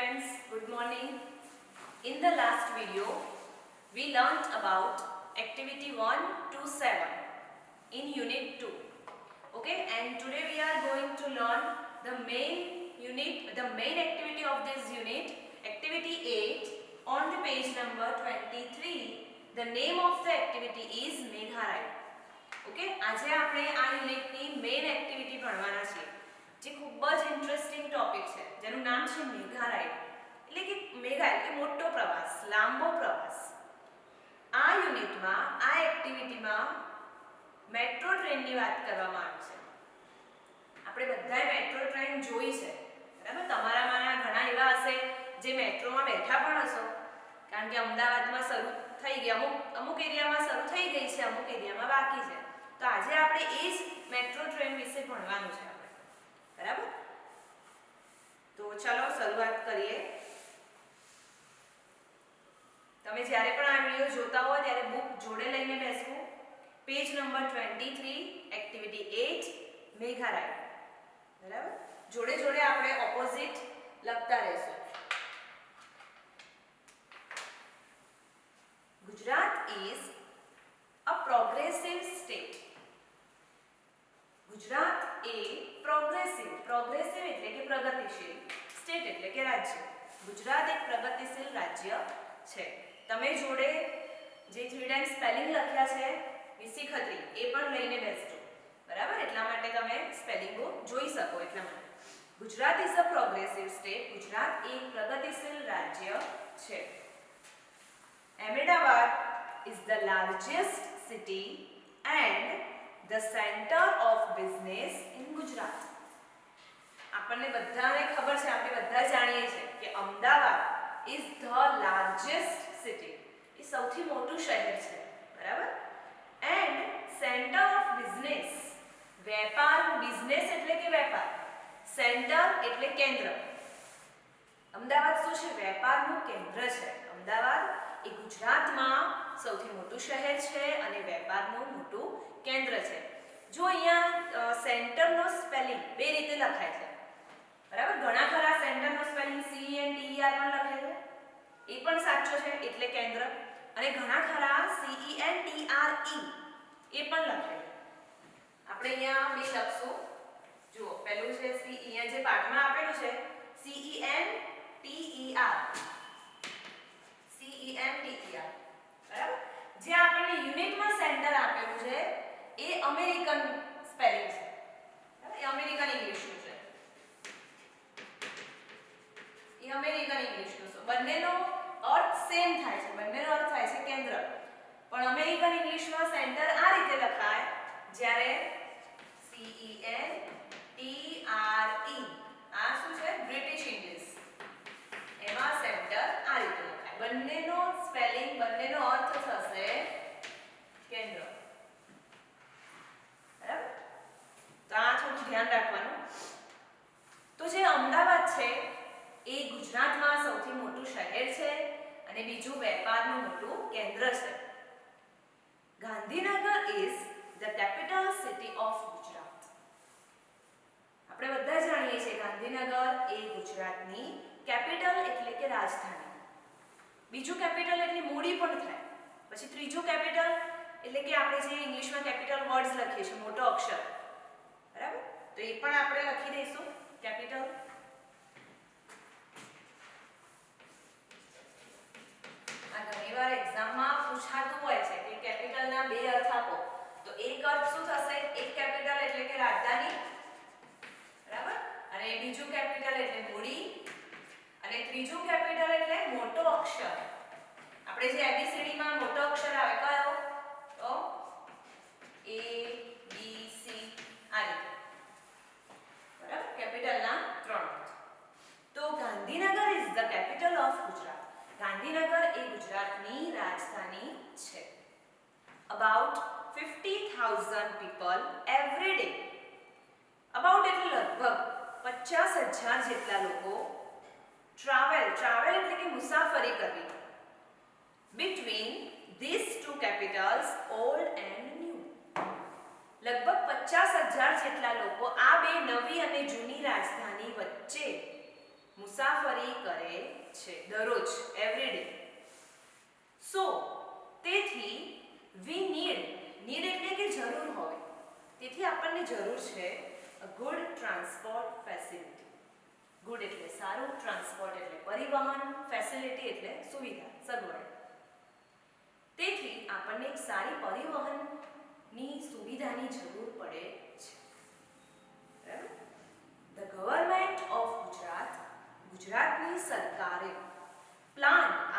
friends, good morning. In the last video, we learnt about activity 1 to 7 in unit 2. Okay, and today we are going to learn the main activity of this unit, activity 8 on the page number 23. The name of the activity is Megha Ride. Okay, આજે આપણે આ યુનિટની main activity ભણવાના છીએ જે ખૂબ જ interesting topic છે જેનું નામ છે મેઘા રાઇડ એટલે કે મેઘા એટલે મોટો પ્રવાસ લાંબો પ્રવાસ આ યુનિટમાં આ એક્ટિવિટીમાં મેટ્રો ટ્રેનની વાત કરવામાં આવી છે આપણે બધાએ મેટ્રો ટ્રેન જોઈ છે બરાબર તમારામાંના ઘણા એવા હશે જે મેટ્રોમાં બેઠા પણ હશો કારણ કે અમદાવાદમાં શરૂ થઈ ગઈ અમુક એરિયામાં શરૂ થઈ ગઈ છે અમુક એરિયામાં બાકી છે તો આજે આપણે એ જ મેટ્રો ટ્રેન વિશે ભણવાનું છે આપણે બરાબર તો ચાલો શરૂઆત કરીએ તમે જ્યારે પણ આ વિડિયો જોતા હો ત્યારે બુક જોડે લઈને બેસવું page number 23 activity 8 Mega ride બરાબર જોડે જોડે આપણે ઓપોઝિટ લખતા રહેશું Gujarat is a progressive state Gujarat એ પ્રોગ્રેસિવ એટલે કે પ્રગતિશીલ સ્ટેટ એટલે કે રાજ્ય ગુજરાત એક પ્રગતિશીલ રાજ્ય છે તમે જોડે જે 3 ટાઈમ સ્પેલિંગ લખ્યા છે વિસી ખત્રી એ પણ લઈને બેસજો બરાબર એટલા માટે તમે સ્પેલિંગો જોઈ શકો એટલા માટે Gujarat is a progressive state Gujarat એક પ્રગતિશીલ રાજ્ય છે Ahmedabad is the largest city and the center of business in Gujarat. આપણને બધાને ખબર છે આપણે બધા જાણીએ છીએ કે Ahmedabad is the largest city એ સૌથી મોટું શહેર છે બરાબર and center of business વેપાર બિઝનેસ એટલે કે વેપાર સેન્ટર એટલે કેન્દ્ર અમદાવાદ શું છે વેપારનું કેન્દ્ર છે અમદાવાદ એ ગુજરાતમાં સૌથી મોટું શહેર છે અને વેપારનું મોટું કેન્દ્ર છે જો અહીંયા સેન્ટરનો સ્પેલિંગ બે રીતે લખાય છે બરાબર ઘણા ખરા સેન્ટરનો સ્પેલિંગ CENTER પણ લખે છે એ પણ સાચો છે એટલે કેન્દ્ર અને ઘણા ખરા CENTRE એ પણ લખે છે આપણે અહીંયા બે લખશું જુઓ પહેલું છે અહીંયા જે પાઠમાં આપેલું છે CENTER બરાબર જે આપણને યુનિટમાં સેન્ટર આપેલું છે એ અમેરિકન સ્પેલિંગ છે બરાબર એ અમેરિકન ઇંગ્લિશનું છે એ અમેરિકન ઇંગ્લિશનું છે બંનેનો અર્થ સેમ થાય છે બંનેનો અર્થ થાય છે કેન્દ્ર પણ અમેરિકન ઇંગ્લિશમાં સેન્ટર આ રીતે લખાય જ્યારે CENTRE આ શું છે બ્રિટિશ ઇંગ્લિશ એમાં સેન્ટર આ રીતે લખાય બંનેનો સ્પેલિંગ બંનેનો અર્થ થશે કેન્દ્ર બરાબર તો આ થોડું ધ્યાન રાખવાનું તો જે અમદાવાદ છે એ ગુજરાતમાં સૌથી મોટું શહેર છે અને બીજું વેપારનું મોટું કેન્દ્ર છે Gandhinagar is the capital city of Gujarat આપણે બધા જાણીએ છીએ ગાંધીનગર એ ગુજરાતની કેપિટલ એટલે કે રાજધાની બીજું કેપિટલ એટલે મૂડી પણ થાય પછી ત્રીજું કેપિટલ એટલે કે આપણે જે ઇંગ્લિશમાં કેપિટલ વર્ડ્સ લખીએ છીએ મોટો અક્ષર બરાબર તો એ પણ આપણે લખી દઈશું કેપિટલ આ ઘણીવાર એક્ઝામમાં પૂછાતું હોય છે કે કેપિટલના બે અર્થ આપો તો એક અર્થ શું થશે એક કેપિટલ એટલે કે રાજધાની બરાબર અને બીજું કેપિટલ એટલે મૂડી અને ત્રીજું કેપિટલ એટલે મોટો અક્ષર આપણે જે ABCD માં મોટો અક્ષર આવે કયો તો A B C આ રીતે બરાબર કેપિટલના ત્રણ તો Gandhinagar is the capital of Gujarat Gandhinagar એ ગુજરાતની રાજધાની છે about 50,000 people every day about એટલે લગભગ 50,000 જેટલા લોકો ટ્રાવેલ એટલે કે મુસાફરી કરવી between these two capitals old and new લગભગ 50,000 જેટલા લોકો આ બે નવી અને જૂની રાજધાની વચ્ચે મુસાફરી કરે છે દરરોજ એવરીડે. સો તેથી વી નીડ એટલે કે જરૂર હોય, તેથી આપણને જરૂર છે a good transport facility. Good એટલે સારું, ટ્રાન્સપોર્ટ એટલે પરિવહન, ફેસિલિટી એટલે સુવિધા, સગવડ. તેથી આપણને એક સારી પરિવહનની સુવિધાની જરૂર પડે છે. ધ ગવર્મેન્ટ ઓફ ગુજરાત, ગુજરાતની સરકારે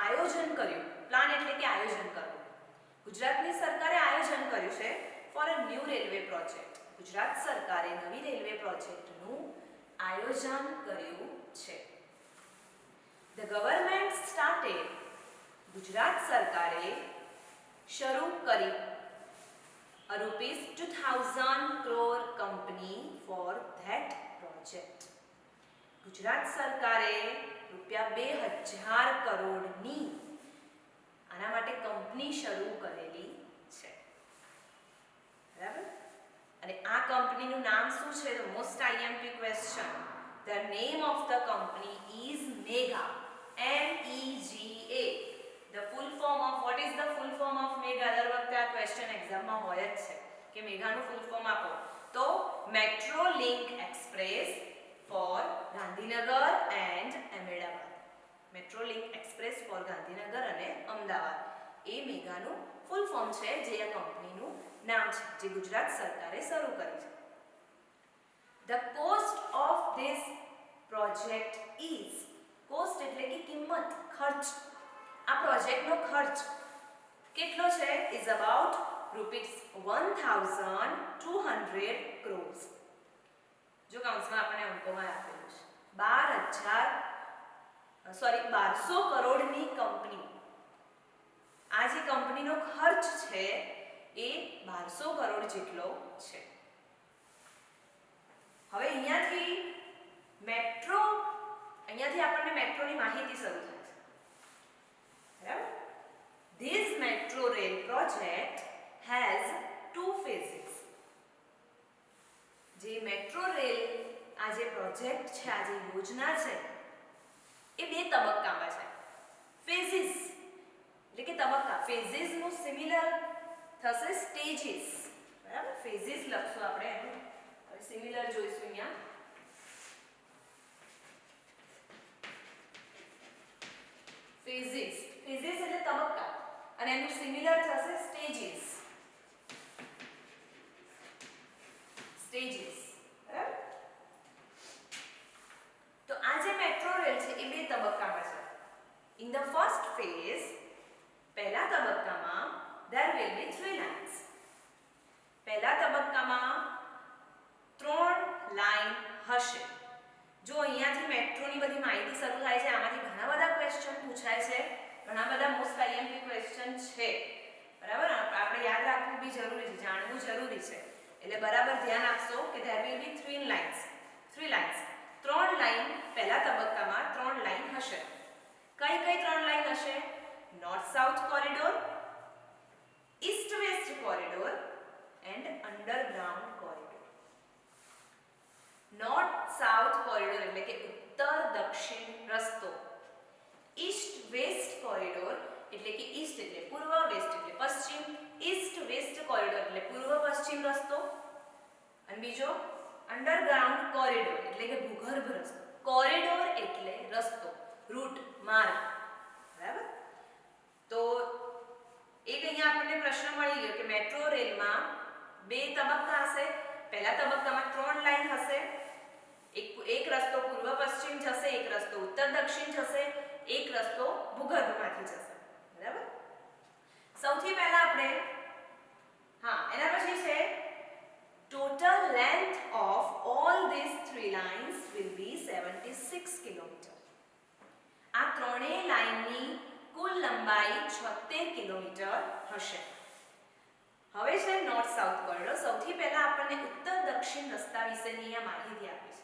આયોજન કર્યું. પ્લાન એટલે કે આયોજન કરવું. ગુજરાતની સરકારે આયોજન કર્યું છે for a new railway project. Gujarat સરકારે નવી રેલવે પ્રોજેક્ટનું આયોજન કર્યું છે. ધ ગવર્મેન્ટ સ્ટાર્ટેડ, ગુજરાત સરકારે શરૂ કરી a ₹2000 crore company for that project. Gujarat સરકારે ₹2000 કરોડની આના માટે કંપની શરૂ કરેલી છે. બરાબર? અને આ કંપનીનું નામ શું છે? The most IMP question. The name of the company is mega. MEGA. The full form of, what is the full form of MEGA? દર વખતે આ ક્વેશ્ચન એક્ઝામમાં હોય જ છે કે મેગાનું ફૂલ ફોર્મ આપો. તો metro link express for Gandhinagar and Ahmedabad. Metro link express for Gandhinagar અને અમદાવાદ એ મેગાનું ફૂલ ફોર્મ છે, જે આ કંપનીનું નામ છે, જે ગુજરાત સરકારે શરૂ કરી છે. The cost of this project is, cost એટલે કે કિંમત, ખર્ચ. આ પ્રોજેક્ટનો ખર્ચ કેટલો છે? Is about ₹1200 crores. જો કાઉન્સમાં આપણે અંકોમાં આપેલું છે 1200 કરોડની કંપની. આ જે કંપનીનો ખર્ચ છે એ 1200 કરોડ જેટલો છે. હવે અહીંયાથી આપણને મેટ્રોની માહિતી શરૂ થાય છે. બરાબર? This metro rail project has 2 phases. જે મેટ્રો રેલ આ જે પ્રોજેક્ટ છે, આ જે યોજના છે, એ 2 તબક્કામાં છે. ફેઝિસ એટલે કે તબક્કા. ફેઝિસનું સિમિલર થશે સ્ટેજીસ. બરાબર? ફેઝિસ લખશું આપણે, એનું સિમિલર જોઈશું અહીંયા. ફેઝિસ એટલે તબક્કા અને એનું સિમિલર થશે સ્ટેજીસ. બરાબર? તો આ જે મેટ્રો રેલ છે એ 2 તબક્કામાં છે. ઇન ધ ફર્સ્ટ ફેઝ, પહેલા તબક્કામાં there will be 3 lines. પહેલા તબક્કામાં 3 લાઈન હશે. જો અહીંયાથી મેટ્રોની બધી માહિતી શરૂ થાય છે, આમાંથી ઘણા બધા ક્વેશ્ચન પૂછાય છે, ઘણા બધા મોસ્ટ આઈએમપી ક્વેશ્ચન છે. બરાબર? આપણે યાદ રાખવું બી જરૂરી છે, જાણવું જરૂરી છે. એટલે બરાબર ધ્યાન આપશો કે there will be 3 lines. 3 line પહેલા તબક્કામાં 3 લાઈન હશે. કઈ 3 લાઈન હશે? North south corridor, East west corridor and underground corridor. North south corridor એટલે કે ઉત્તર દક્ષિણ રસ્તો. ઈસ્ટ વેસ્ટ કોરિડોર એટલે કે ઈસ્ટ એટલે પૂર્વ, વેસ્ટ એટલે પશ્ચિમ. ઈસ્ટ વેસ્ટ કોરિડોર એટલે પૂર્વ પશ્ચિમ રસ્તો. અને બીજો અંડરગ્રાઉન્ડ કોરિડોર એટલે કે ભૂગર્ભ રસ્તો. કોરિડોર એટલે રસ્તો, રૂટ, માર્ગ. બરાબર? તો એક અહીંયા આપણને પ્રશ્ન મળી ગયો કે મેટ્રો રેલમાં 2 તબક્કા હશે. પહેલા તબક્કામાં 3 લાઈન હશે. એક રસ્તો પૂર્વ પશ્ચિમ જશે, એક રસ્તો ઉત્તર દક્ષિણ જશે, એક રસ્તો ભૂગર્ભમાંથી જશે. બરાબર? સૌથી પહેલા આપણે એના પછી છે total length of all these 3 lines will be 76 kilometre. આ ત્રણેય લાઈનની કુલ લંબાઈ 76 કિલોમીટર હશે. હવે છે નોર્થ સાઉથ કોરિડોર. સૌથી પહેલા આપણને ઉત્તર દક્ષિણ રસ્તા વિશેની આ માહિતી આપી છે.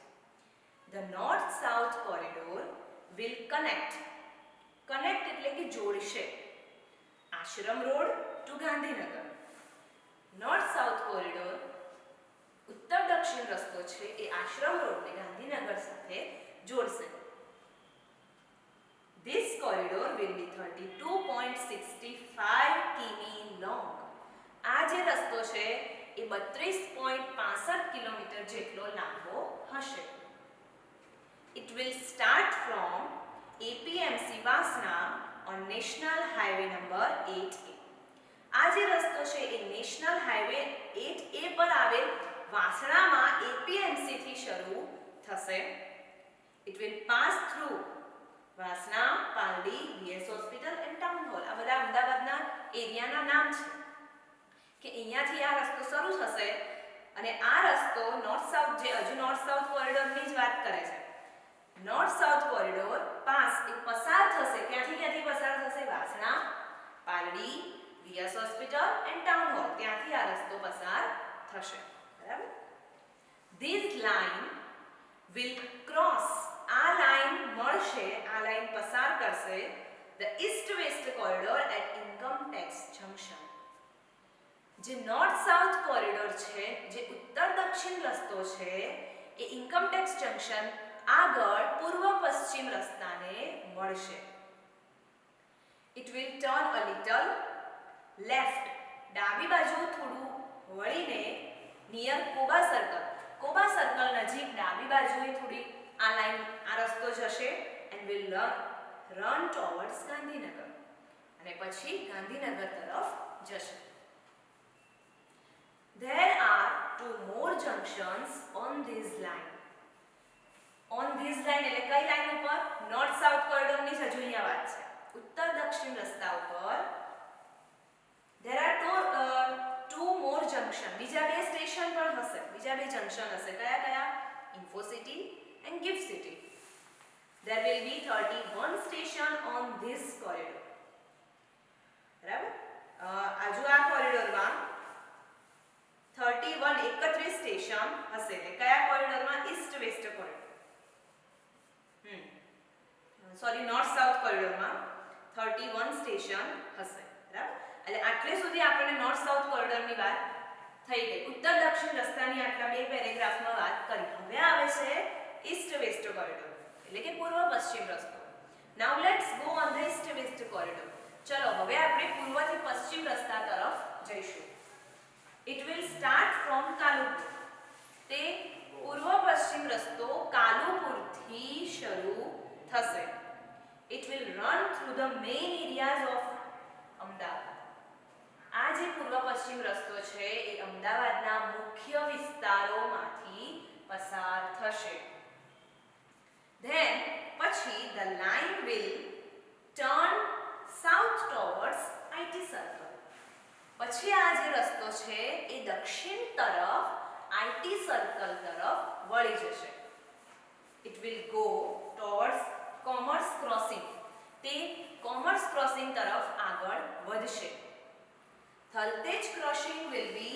The north south corridor will connect એટલે કે જોડશે Ashram road to Gandhinagar. North south corridor ઉત્તર દક્ષિણ રસ્તો છે એ આશ્રમ રોડને ગાંધીનગર સાથે જોડશે. corridor will be 32.65 કિમી long. આ જે રસ્તો છે એ 32.65 કિલોમીટર જેટલો લાંબો હશે. It will start from APMC Vasna on National Highway number 8A. આ જે રસ્તો છે એ નેશનલ હાઈવે 8A પર આવેલ વાસણામાં APMC થી શરૂ થશે. It will pass through Vasna, Paldi, VS hospital and town hall. આ બધા અમદાવાદના એરિયાના નામ છે કે અહીંયાથી આ રસ્તો શરૂ થશે અને આ રસ્તો નોર્થ સાઉથ જે હજુ નોર્થ સાઉથ કોરિડોરની જ વાત કરે છે. નોર્થ સાઉથ કોરિડોર પાસ એ પસાર થશે. ક્યાંથી પસાર થશે? Vasna, Paldi, VS hospital and town hall. ત્યાંથી આ રસ્તો પસાર થશે. બરાબર? This line will cross, આ લાઈન મળશે, આ લાઈન પસાર કરશે the east west corridor at income tax junction. જે નોર્થ સાઉથ કોરિડોર છે, જે ઉત્તર દક્ષિણ રસ્તો છે, એ ઇન્કમ ટેક્સ જંકશન આગળ પૂર્વ પશ્ચિમ રસ્તાને મળશે. It will turn a little left, ડાબી બાજુ થોડું વળીને near Koba circle. Koba circle નજીક ડાબી બાજુએ થોડી આ લાઈન આ રસ્તો જશે and will run towards Gandhinagar અને પછી ગાંધીનગર તરફ જશે. There are two more junctions on this line. On this line એટલે કઈ લાઈન ઉપર? નોર્થ સાઉથ કોરિડોરની જ હજુ અહીંયા વાત છે. ઉત્તર દક્ષિણ રસ્તા ઉપર there are two more junction. બીજા બે સ્ટેશન પણ હશે, બીજા બે જંકશન હશે. કયા? Info city and gift city. There will be 31 station on this corridor. બરાબર? આજુ આ કોરિડોરમાં 31 સ્ટેશન હશે. એટલે કયા કોરિડોરમાં? East west corridor. Sorry, north south કોરિડોરમાં 31 સ્ટેશન હશે. બરાબર? એટલે આટલે સુધી આપણે નોર્થ સાઉથ કોરિડોરની વાત થઈ ગઈ. ઉત્તર દક્ષિણ રસ્તાની આટલા બે પેરેગ્રાફમાં વાત કરી. હવે આવે છે ઈસ્ટ વેસ્ટ કોરિડોર એટલે કે પૂર્વ પશ્ચિમ રસ્તો. Now let's go on the east west corridor. ચલો હવે આપણે પૂર્વથી પશ્ચિમ રસ્તા તરફ જઈશું. It will start from Kalupur. તે પૂર્વ પશ્ચિમ રસ્તો કાલુપુરથી શરૂ થશે. It will run through the main areas of Ahmedabad. આ જે પૂર્વ પશ્ચિમ રસ્તો છે એ અમદાવાદના મુખ્ય વિસ્તારોમાંથી પસાર થશે. Then પછી the line will turn south towards IT circle. પછી આ જે રસ્તો છે એ દક્ષિણ તરફ IT circle તરફ વળી જશે. It will go towards commerce crossing. તે commerce crossing તરફ આગળ વધશે. Thaltej crossing will be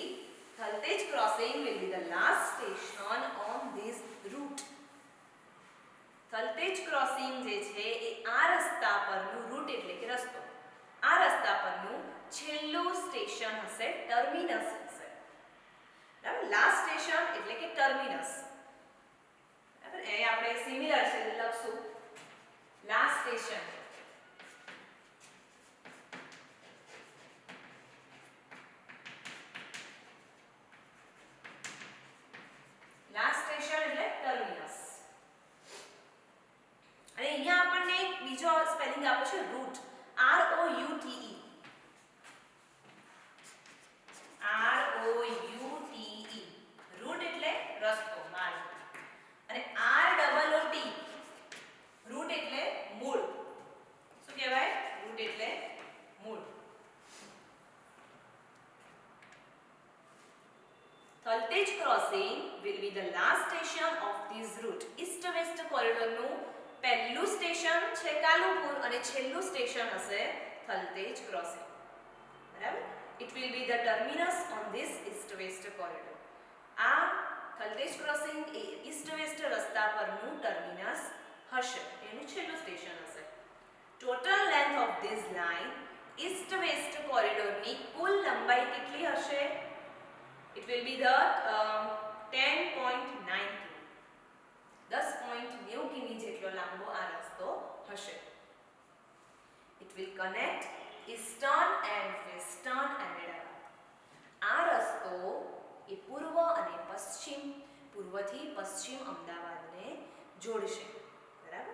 the last station on this route. Thaltej crossing જે છે એ આ રસ્તા પરનું રૂટ એટલે કે રસ્તો, આ રસ્તા પરનું છેલ્લું સ્ટેશન હશે, ટર્મિનસ હશે. બરાબર? લાસ્ટ સ્ટેશન એટલે કે ટર્મિનસ. બરાબર? એ આપણે સિમિલર છે લખશું. લાસ્ટ સ્ટેશન એટલે ટર્મિનસ. અને અહીંયા આપણને એક બીજો સ્પેલિંગ આપે છે રૂટ. ROUTE. રૂટ એટલે રસ્તો, માર્ગ. અને ROOT રૂટ એટલે મૂળ. શું કહેવાય? રૂટ એટલે મૂળ. Thaltej crossing will be the last station of this route. East west corridor નું પહેલું સ્ટેશન છે કાલુપુર અને છેલ્લું સ્ટેશન હશે Thaltej crossing. બરાબર? It will be the terminus on this east west corridor. આ Thaltej crossing એ east west રસ્તા પરનું ટર્મિનસ હશે, એનું છેલ્લું સ્ટેશન હશે. Total length of this line east west corridor ની કુલ લંબાઈ કેટલી હશે? It will be the 10.9 10.9 કિમી જેટલો લાંબો આ રસ્તો હશે. connect eastern and western Ahmedabad. આ રસ્તો એ પૂર્વ અને પશ્ચિમ, પૂર્વથી પશ્ચિમ અમદાવાદને જોડશે. બરાબર.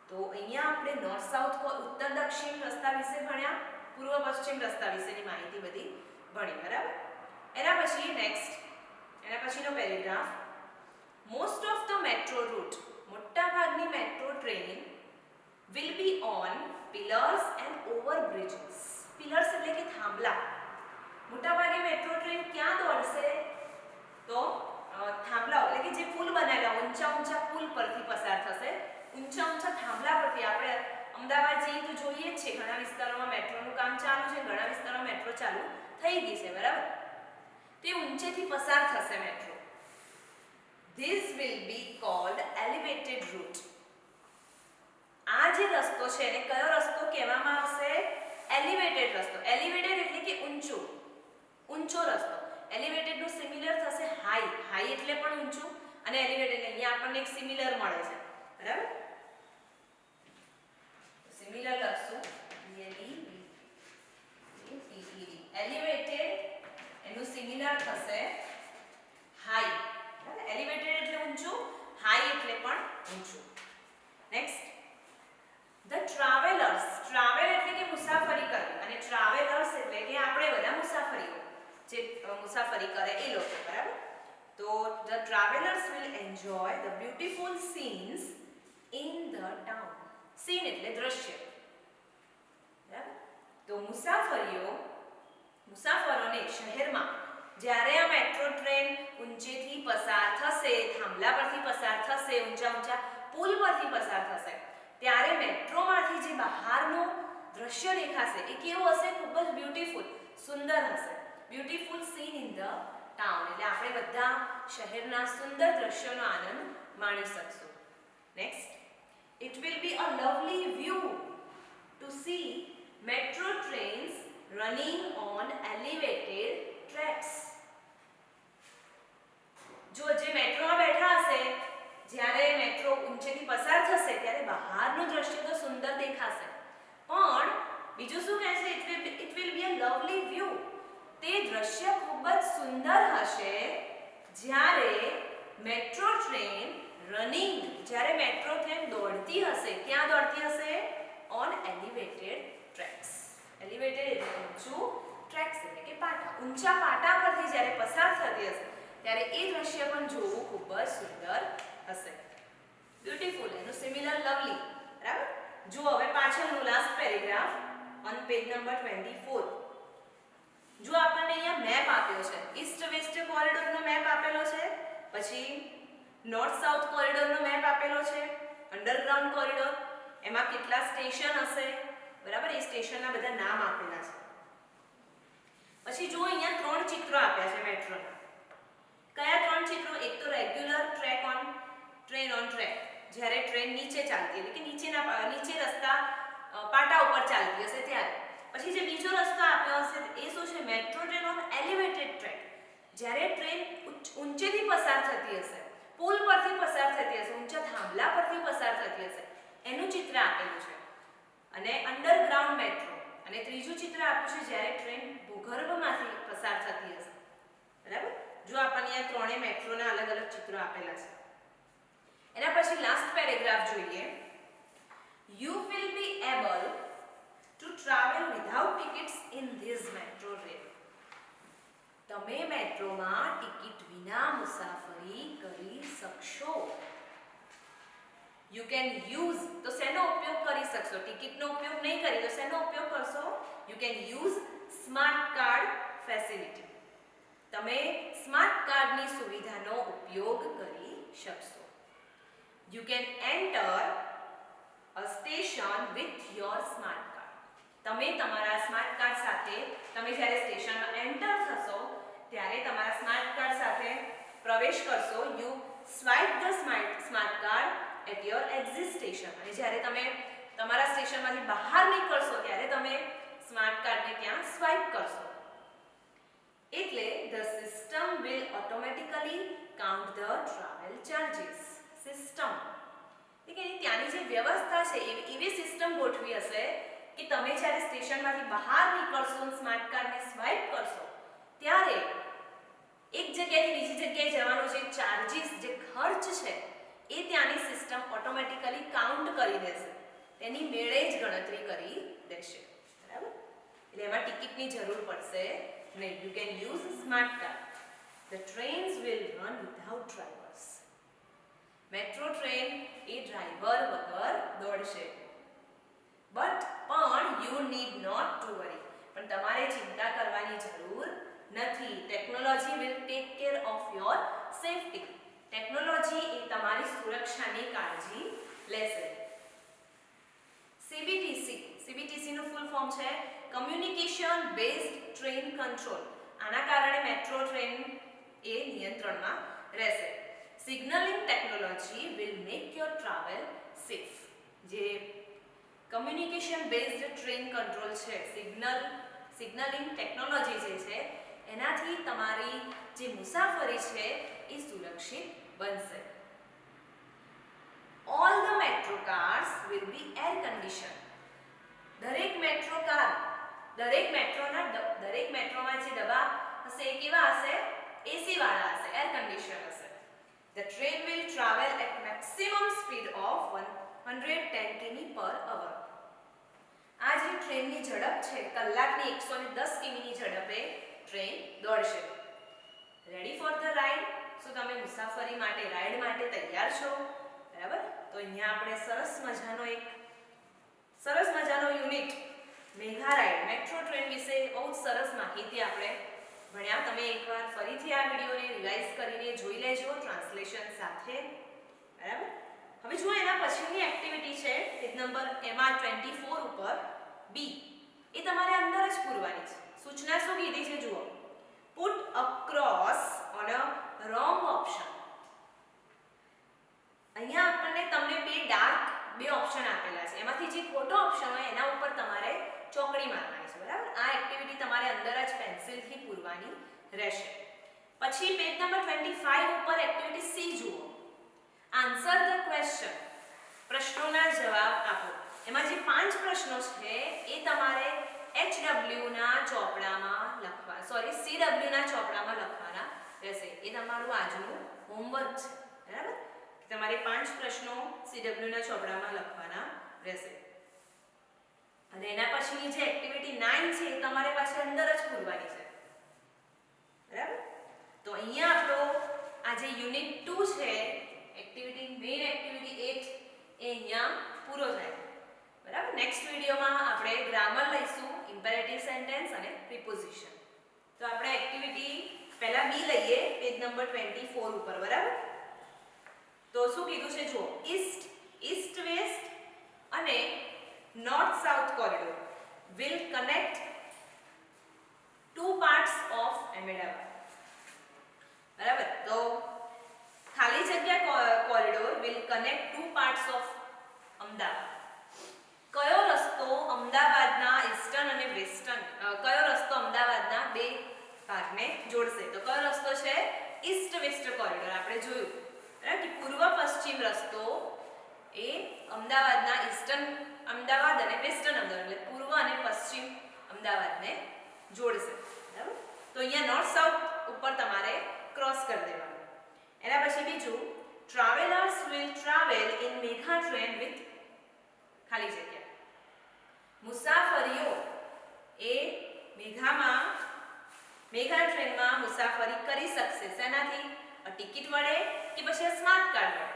તો અહીંયા આપણે નોર્થ સાઉથ ઉત્તર દક્ષિણ રસ્તા વિશે ભણ્યા, પૂર્વ પશ્ચિમ રસ્તા વિશેની માહિતી બધી ભણી. બરાબર. એના પછી નેક્સ્ટ, એના પછીનો paragraph, most of the metro route, મોટા ભાગની metro train will be on pillars and over bridges. Pillars એટલે કે થાંભલા. મોટા ભાગે મેટ્રો ટ્રેન ક્યાં દોડશે? તો થાંભલાઓ એટલે કે જે પુલ બનાવેલા ઊંચા ઊંચા પુલ પરથી પસાર થશે. ઊંચા ઊંચા થાંભલા પરથી આપણે અમદાવાદ જઈએ તો જોઈએ જ છે, ઘણા વિસ્તારોમાં મેટ્રોનું કામ ચાલુ છે, ઘણા વિસ્તારોમાં મેટ્રો ચાલુ થઈ ગઈ છે. બરાબર. તે ઊંચેથી પસાર થશે metro. This will be called elevated route. આ જે રસ્તો છે એને કયો રસ્તો કહેવામાં આવશે? એલિવેટેડ રસ્તો. એલિવેટેડ એટલે કે ઊંચો, ઊંચો રસ્તો. એલિવેટેડ નું સિમિલર થશે હાઈ. હાઈ એટલે પણ ઊંચું, અને એલિવેટેડ અહીંયા આપણને એક સિમિલર મળે છે. બરાબર. સિમિલર લખશું એલિવેટેડ, એનું સિમિલર થશે હાઈ. એલિવેટેડ એટલે ઊંચું, હાઈ એટલે પણ ઊંચું. Next, the travellers. ટ્રાવેલ એટલે કે મુસાફરી કરવી, અને ટ્રાવેલર્સ એટલે કે આપણે બધા મુસાફરીઓ જે મુસાફરી કરે એ લોકો. બરાબર. તો the travellers will enjoy the beautiful scenes in the town. Scene એટલે દ્રશ્ય. બરાબર. તો મુસાફરોને શહેરમાં જ્યારે આ મેટ્રો ટ્રેન ઊંચેથી પસાર થશે, થાંભલા પરથી પસાર થશે, ઊંચા ઊંચા પુલ પરથી પસાર થશે, ત્યારે મેટ્રોમાંથી જે બહારનું દ્રશ્ય દેખાશે એ કેવું હશે? ખૂબ જ બ્યુટીફુલ, સુંદર હશે. Beautiful scene in the town એટલે આપણે બધા શહેરના સુંદર દ્રશ્યોનો આનંદ માણી શકશું. Next, it will be a lovely view to see metro trains running on elevated tracks. જો જે મેટ્રોમાં બેઠા હશે, જ્યારે મેટ્રો ઊંચેથી પસાર થશે ત્યારે બહારનું દ્રશ્ય તો સુંદર દેખાશે, પણ બીજું શું કહે છે? it will be a lovely view. તે દ્રશ્ય ખૂબ જ સુંદર હશે જ્યારે મેટ્રો ટ્રેન રનિંગ, જ્યારે મેટ્રો ટ્રેન દોડતી હશે. ક્યાં દોડતી હશે? On elevated tracks. એલિવેટેડ એટલે ઊંચું, ટ્રેક્સ એટલે કે પાટા. ઊંચા પાટા પરથી જ્યારે પસાર થતી હશે ત્યારે એ દ્રશ્ય પણ જોવું ખૂબ જ સુંદર હશે. બ્યુટીફુલ, એનું સિમિલર લવલી. બરાબર. જુઓ હવે પાછળનું last paragraph on page number 24. જો આપણને અહીંયા મેપ આપ્યો છે, ઈસ્ટ વેસ્ટ કોરિડોરનો મેપ આપેલો છે, પછી નોર્થ સાઉથ કોરિડોરનો મેપ આપેલો છે, અંડરગ્રાઉન્ડ કોરિડોર, એમાં કેટલા સ્ટેશન હશે. બરાબર. એ સ્ટેશનના બધા નામ આપેલા છે. પછી જો અહીંયા 3 ચિત્રો આપ્યા છે મેટ્રોના. કયા 3 ચિત્રો? એક તો રેગ્યુલર ટ્રેન ઓન ટ્રેક, જ્યારે ટ્રેન નીચે ચાલતી એટલે કે નીચે રસ્તા પાટા ઉપર ચાલતી હશે ત્યારે. પછી જે બીજો રસ્તો આપ્યો હશે એ શું છે? Metro train on elevated track, જ્યારે ટ્રેન ઊંચેથી પસાર થતી હશે, પુલ પરથી પસાર થતી હશે, ઊંચા થાંભલા પરથી પસાર થતી હશે, એનું ચિત્ર આપેલું છે. અને અંડરગ્રાઉન્ડ મેટ્રો, અને ત્રીજું ચિત્ર આપ્યું છે જ્યારે ટ્રેન ભૂગર્ભમાંથી પસાર થતી હશે. બરાબર. જો આપણને આ ત્રણેય મેટ્રોના અલગ અલગ ચિત્રો આપેલા છે. એના પછી લાસ્ટ પેરેગ્રાફ જોઈએ. You will be able to travel without tickets in this metro rail. તમે મેટ્રોમાં ટિકિટ વિના મુસાફરી કરી શકશો. You can use, તો શેનો ઉપયોગ કરી શકશો? ટિકિટનો ઉપયોગ નહીં કરી તો શેનો ઉપયોગ કરશો? You can use smart card facility. તમે સ્માર્ટ કાર્ડની સુવિધાનો ઉપયોગ કરી શકશો. You can enter a station with your smart card. તમે તમારા સ્માર્ટ કાર્ડ સાથે, તમે જ્યારે સ્ટેશનમાં એન્ટર થશો ત્યારે તમારા સ્માર્ટ કાર્ડ સાથે પ્રવેશ કરશો. You swipe the smart card at your exit station. અને જ્યારે તમે તમારા સ્ટેશનમાંથી બહાર નીકળશો ત્યારે તમે સ્માર્ટ કાર્ડને ત્યાં સ્વાઇપ કરશો. એટલે the system will automatically count the travel charges. System કે એની ત્યાંની જે વ્યવસ્થા છે એવી સિસ્ટમ ગોઠવી હશે કે તમે જ્યારે સ્ટેશનમાંથી બહાર નીકળશો સ્માર્ટ કાર્ડને સ્વાઇપ કરશો ત્યારે એક જગ્યાએથી બીજી જગ્યાએ જવાનો જે ચાર્જીસ જે ખર્ચ છે એ ત્યાંની સિસ્ટમ ઓટોમેટિકલી કાઉન્ટ કરી દેશે, તેની મેળે જ ગણતરી કરી દેશે, બરાબર. એટલે એમાં ટિકિટની જરૂર પડશે નહીં. You can use smart card. The trains will run without drivers. Metro train એ ડ્રાઈવર વગર દોડશે. પણ you need not to worry. પણ તમારે ચિંતા કરવાની જરૂર નથી. Technology will take care of your safety. Technology એ તમારી સુરક્ષાની કાળજી લેશે. CBTC નું ફૂલ ફોર્મ છે કમ્યુનિકેશન બેઝડ ટ્રેન કંટ્રોલ. આના કારણે મેટ્રો ટ્રેન એ નિયંત્રણમાં રહેશે. Signalling technology will make your travel safe. જે કમ્યુનિકેશન બેઝડ ટ્રેન કંટ્રોલ છે, સિગ્નલિંગ ટેકનોલોજી જે છે એનાથી તમારી જે મુસાફરી છે એ સુરક્ષિત બનશે. All the metro cars will be air conditioned. દરેક મેટ્રોમાં જે ડબ્બા હશે એ કેવા હશે? એસી વાળા હશે, એર કન્ડિશન હશે. The train will travel at maximum speed of 110 km/h. આ જે ટ્રેનની ઝડપ છે કલાકની 110 કિમીની ઝડપે ટ્રેન દોડશે. Ready for the ride? શું તમે મુસાફરી માટે રાઇડ માટે તૈયાર છો? બરાબર. તો અહીંયા આપણે સરસ મજાનો યુનિટ મેઘા રાઇડ મેટ્રો ટ્રેન વિશે બહુ સરસ માહિતી આપણે ભણ્યા. તમે એકવાર ફરીથી આ વિડિયોને રિવાઇઝ કરીને જોઈ લેજો ટ્રાન્સલેશન સાથે, બરાબર. હવે જુઓ એના પછીની એક્ટિવિટી છે પેજ નંબર એમાં 24 ઉપર બી. એ તમારે અંદર જ પૂરવાની છે. સૂચના શું કીધી છે જુઓ. Put a cross on a wrong option. અહીંયા આપણને તમને બે ઓપ્શન આપેલા છે. એમાંથી જે ખોટો ઓપ્શન હોય એના ઉપર તમારે ચોકડી મારવાની છે, બરાબર. આ એક્ટિવિટી તમારે અંદર જ પેન્સિલથી પૂરવાની રહેશે. પછી પેજ નંબર 25 ઉપર એક્ટિવિટી સી જુઓ. Answer the question. પ્રશ્નોના જવાબ આપો. એમાં જે 5 પ્રશ્નો છે એ તમારે CW ના ચોપડામાં લખવાના રહેશે. એ તમારું આજનું હોમવર્ક છે, બરાબર. તમારે 5 પ્રશ્નો CW ના ચોપડામાં લખવાના રહેશે. અને એના પછીની જે એક્ટિવિટી 9 છે એ તમારે પાછી અંદર જ પૂરવાની છે, બરાબર. તો અહીંયા આપણો આ જે યુનિટ 2 છે મેઇન એક્ટિવિટી 8 એ અહીંયા પૂરો થાય, બરાબર. નેક્સ્ટ વિડિયોમાં આપણે ગ્રામર લઈશું, ઇમ્પેરેટિવ સેન્ટેન્સ અને પ્રિપોઝિશન. તો આપણે એક્ટિવિટી પહેલા બી લઈએ પેજ નંબર 24 ઉપર, બરાબર. તો શું કીધું છે જુઓ. ઈસ્ટ વેસ્ટ અને north south corridor will connect two parts of Ahmedabad. બરાબર. તો ખાલી જગ્યા corridor will connect two parts of Ahmedabad. કયો રસ્તો અમદાવાદના ઈસ્ટર્ન અને વેસ્ટર્ન અમદાવાદના બે ભાગને જોડશે? તો કયો રસ્તો છે? East west corridor. આપણે જોયું કે પૂર્વ પશ્ચિમ રસ્તો એ અમદાવાદના ઈસ્ટર્ન અમદાવાદ અને વેસ્ટર્ન અમદાવાદ એટલે પૂર્વ અને પશ્ચિમ અમદાવાદને જોડશે, બરાબર. તો અહીંયા નોર્થ સાઉથ ઉપર તમારે ક્રોસ કરી દેવાનું. એના પછી બીજું, travellers will travel in Megha train with ખાલી જગ્યા. મુસાફરીઓ એ મેઘા ટ્રેનમાં મુસાફરી કરી શકશે. શેનાથી? ટિકિટ વડે કે પછી સ્માર્ટ કાર્ડ વડે?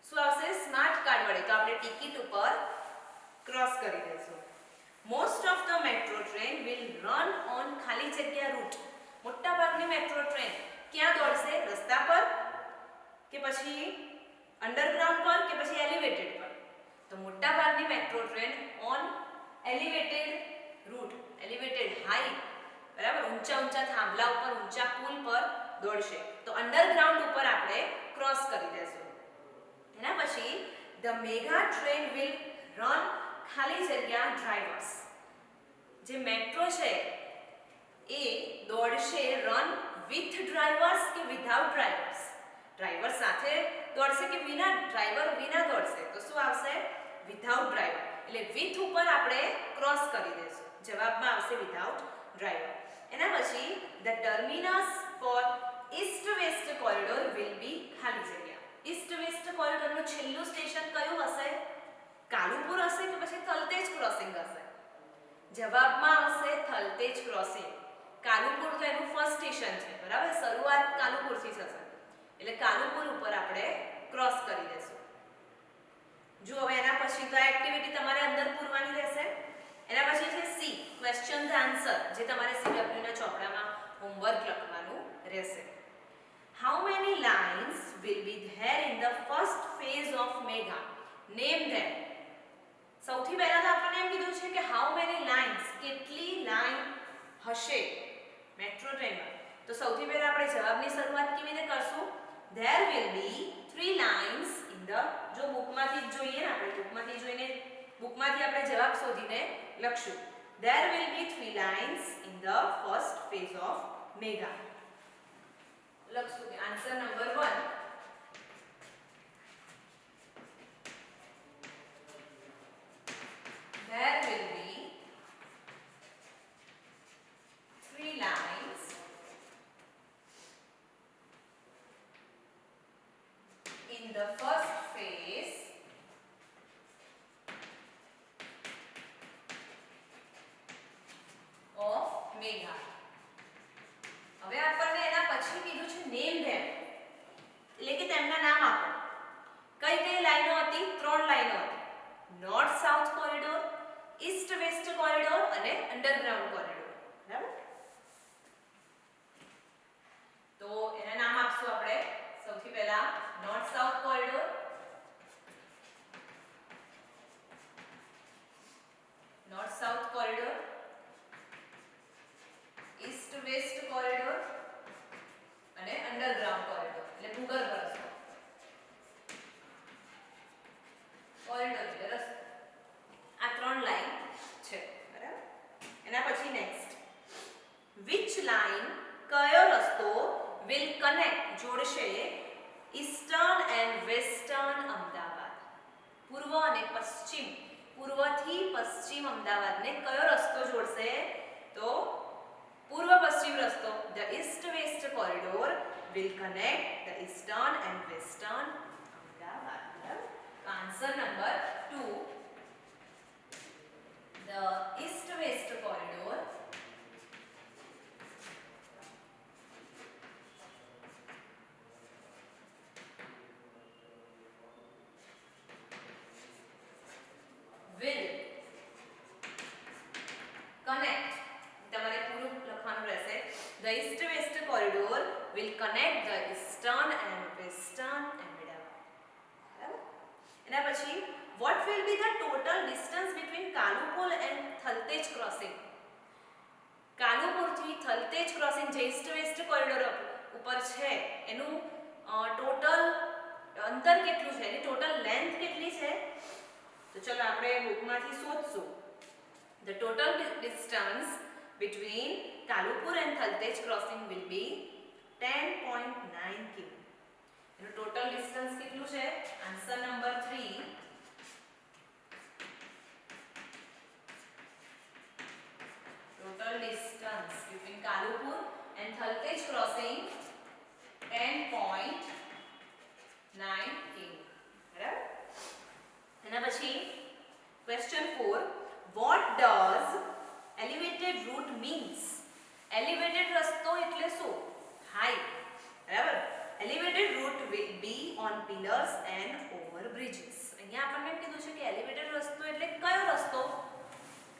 શું આવશે? સ્માર્ટ કાર્ડ વડે. તો આપણે ટિકિટ ઉપર ક્રોસ કરી દઈશું. Most of the metro train will run on ખાલી જગ્યા રૂટ. મોટા ભાગની મેટ્રો ટ્રેન ક્યાં દોડશે? રસ્તા પર કે પછી અંડરગ્રાઉન્ડ પર કે પછી એલિવેટેડ પર? તો મોટા ભાગની metro train on elevated route, elevated high, બરાબર. ઊંચા થાંભલા ઉપર, ઊંચા પુલ પર દોડશે. તો અંડરગ્રાઉન્ડ ઉપર આપણે ક્રોસ કરી દેશું. એના પછી the mega train will run ખાલી જગ્યા ડ્રાઈવર્સ. જે મેટ્રો છે એ દોડશે રન વિથ ડ્રાઈવર્સ કે વિધાઉટ ડ્રાઈવર્સ? ડ્રાઈવર સાથે દોડશે કે વિના ડ્રાઈવર વિના દોડશે તો શું આવશે વિધાઉટ ડ્રાઈવર એટલે વિથ ઉપર આપણે ક્રોસ કરી દઈશું જવાબમાં આવશે વિધાઉટ ડ્રાઈવર એના પછી the terminus for east west corridor will be ખાલી જગ્યા ઈસ્ટ વેસ્ટ કોરિડોરનું છેલ્લું સ્ટેશન કયું હશે કાલુપુર હશે કે પછી થલતેજ ક્રોસિંગ હશે જવાબમાં આવશે થલતેજ ક્રોસિંગ કાલુપુર તો એનું ફર્સ્ટ સ્ટેશન છે બરાબર શરૂઆત કાલુપુરથી થશે એટલે કાલુપુર ઉપર આપણે ક્રોસ કરી દેશું જો હવે એના પછી તો આ એક્ટિવિટી તમારે અંદર પૂરવાની રહેશે એના પછી છે સી ક્વેશ્ચન્સ આન્સર જે તમારે સીડબ્લ્યુ ના ચોપડામાં હોમવર્ક લખવાનું રહેશે how many lines will be there in the first phase of Mega name them સૌથી પહેલા તો આપણને એમ કીધું છે કે હાઉ મેની લાઇન્સ કેટલી લાઇન હશે મેટ્રો ટ્રેનમાં તો સૌથી પહેલા આપણે જવાબની શરૂઆત કેવી રીતે કરશું there will be 3 lines in the જો બુકમાંથી જોઈએ ને આપણે બુકમાંથી જોઈને બુકમાંથી આપણે જવાબ શોધીને લખશું there will be 3 lines in the first phase of mega લખશું કે answer number 1 there will be 3 lines in the first phase of mega હવે આપણને એના પછી કીધું છે નેમ ધેમ એટલે કે તેમના નામ આપો કઈ કઈ લાઈનો હતી ત્રણ લાઈનો હતી north south corridor East west corridor અને અંડરગ્રાઉન્ડ કોરિડોર બરાબર તો એના નામ આપશું આપણે સૌથી પહેલા north south corridor East west corridor અને અંડરગ્રાઉન્ડ કોરિડોર એટલે ભૂગર્ભ રસ્તો કોરિડોર એટલે રસ્તો આ ત્રણ લાઈન છે બરાબર એના પછી નેક્સ્ટ which line કયો રસ્તો will connect જોડશે ઈસ્ટર્ન એન્ડ વેસ્ટર્ન અમદાવાદ પૂર્વ અને પશ્ચિમ પૂર્વથી પશ્ચિમ અમદાવાદને કયો રસ્તો જોડશે તો પૂર્વ પશ્ચિમ રસ્તો the east west corridor will connect the eastern and western Ahmedabad answer number 2 the east west corridor will connect તમારે પૂરું લખવાનું રહેશે the east west corridor will connect the eastern and western Ahmedabad બરાબર એના પછી what will be the total distance between Kalupur and Thaltej crossing Kalupur થી Thaltej crossing જે East west corridor ઉપર છે એનું ટોટલ અંતર કેટલું છે એની ટોટલ લેન્થ કેટલી છે તો ચલો આપણે બુકમાંથી શોધશું the total distance between Kalupur and Thaltej crossing will be 10.9 km એનું ટોટલ ડિસ્ટન્સ કેટલું છે answer number 3 total distance between Kalupur and Thaltej crossing 10.9 km બરાબર એના પછી question 4 what does elevated route means elevated રસ્તો એટલે શું હાઈ બરાબર elevated route will be on pillars and over bridges અહીંયા આપણને કીધું છે કે elevated રસ્તો એટલે કયો રસ્તો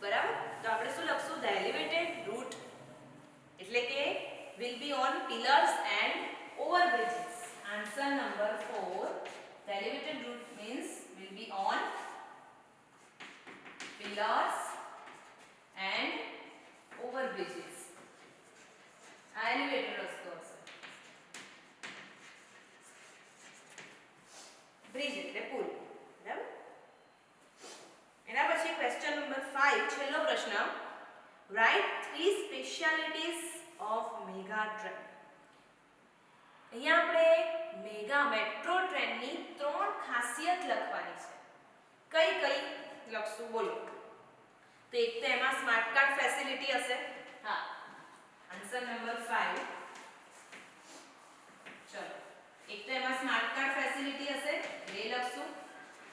બરાબર તો આપણે શું લખશું the elevated route એટલે કે will be on pillars and over bridges answer number 4 the elevated route means will be on pillars and over bridges આ elevated રસ્તો હશે બ્રિજ એટલે પુલ બરાબર એના પછી ક્વેશ્ચન નંબર 5 છેલ્લો પ્રશ્ન right 3 specialities of mega train અહીંયા આપણે મેગા મેટ્રો ટ્રેનની 3 ખાસિયત લખવાની છે. કઈ કઈ લખશું બોલો? તો એક તો એમાં સ્માર્ટ કાર્ડ ફેસિલિટી હશે. હા, આન્સર નંબર 5. ચલો, એક તો એમાં સ્માર્ટ કાર્ડ ફેસિલિટી હશે, એ લખશું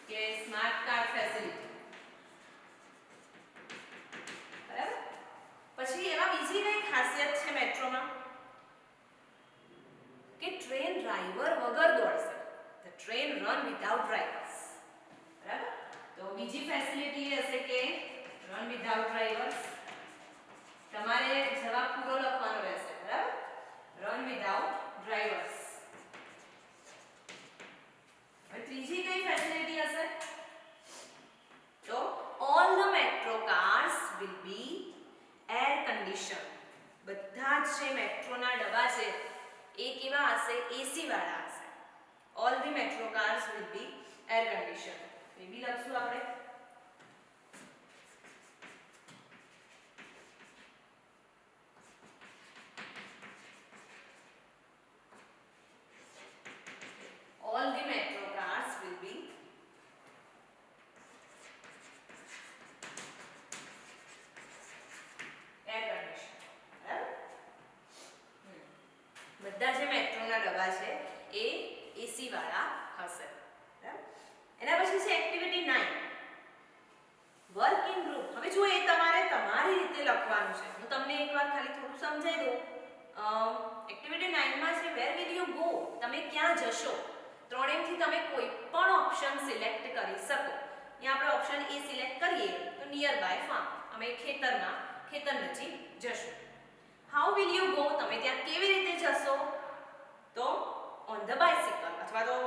કે સ્માર્ટ કાર્ડ ફેસિલિટી. બરાબર. પછી એમાં બીજી કઈ ખાસિયત છે મેટ્રોમાં કે ટ્રેન ડ્રાઈવર વગર દોડશે. The train run without drivers. બરાબર. તો બીજી ફેસિલિટી હશે કે રન વિધાઉટ ડ્રાઈવર્સ. તમારે જવાબ પૂરો લખવાનો રહેશે. બરાબર. Run without drivers. હવે ત્રીજી કઈ ફેસિલિટી હશે? તો all the metro cars will be air conditioned. બધા જ જે મેટ્રોના ડબ્બા છે એ કેવા હશે? એસી વાળા હશે. all the metro cars will be air conditioned. એ બી લખશું આપણે. all the metro cars will be air conditioned. બરાબર. બધા જે મેટ્રોના ડબ્બા છે એ એસી વાળા હશે. બરાબર. એના પછી છે એક્ટિવિટી 9 વર્ક ઇન ગ્રુપ. હવે જો એ તમારે તમારી રીતે લખવાનું છે. હું તમને એકવાર ખાલી થોડું સમજાવી દઉં. એક્ટિવિટી 9 માં છે વેર વિલ યુ ગો? તમે ક્યાં જશો? ત્રણેયમાંથી તમે કોઈ પણ ઓપ્શન સિલેક્ટ કરી શકો. અહીંયા આપણે ઓપ્શન એ સિલેક્ટ કરીએ તો નિયર બાય ફાર્મ, અમે ખેતર નજીક જશું. How will you go? તમે ત્યાં કેવી રીતે જશો? તો ઓન ધ બાઇસિકલ અથવા તો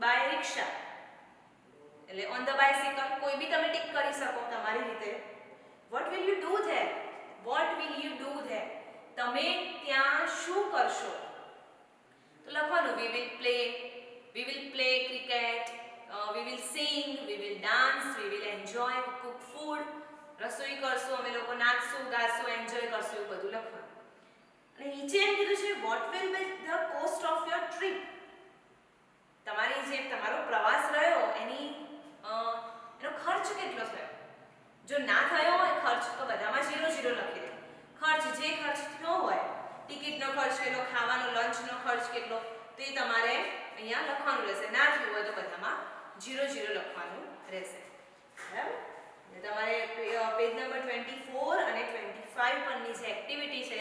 બાય રિક્ષા. એટલે ઓન ધ બાઇસિકલ કોઈ બી તમે ટિક કરી શકો તમારી રીતે. What will you do there? What will you do there? તમે ત્યાં શું કરશો? તો લખવાનું we will play cricket, we will sing, we will dance, we will enjoy, cook food. રસોઈ કરશું, અમે લોકો નાચશું, ગાશું, એન્જોય કરશું, એવું બધું લખવાનું. અને નીચે એમ કીધું છે what will be the cost of your trip? તમારી જે તમારો પ્રવાસ રહ્યો એનો ખર્ચ કેટલો થયો? જો ના થયો હોય ખર્ચ તો બધામાં 0 0 લખી દે. ખર્ચ જે ખર્ચ થયો હોય, ટિકિટનો ખર્ચ કેટલો, ખાવાનો લંચનો ખર્ચ કેટલો, તો એ તમારે અહીંયા લખવાનું રહેશે. ના થયું હોય તો બધામાં 0 0 લખવાનું રહેશે. બરાબર. તમારે પેજ નંબર 24 અને 25 પરની જે એક્ટિવિટી છે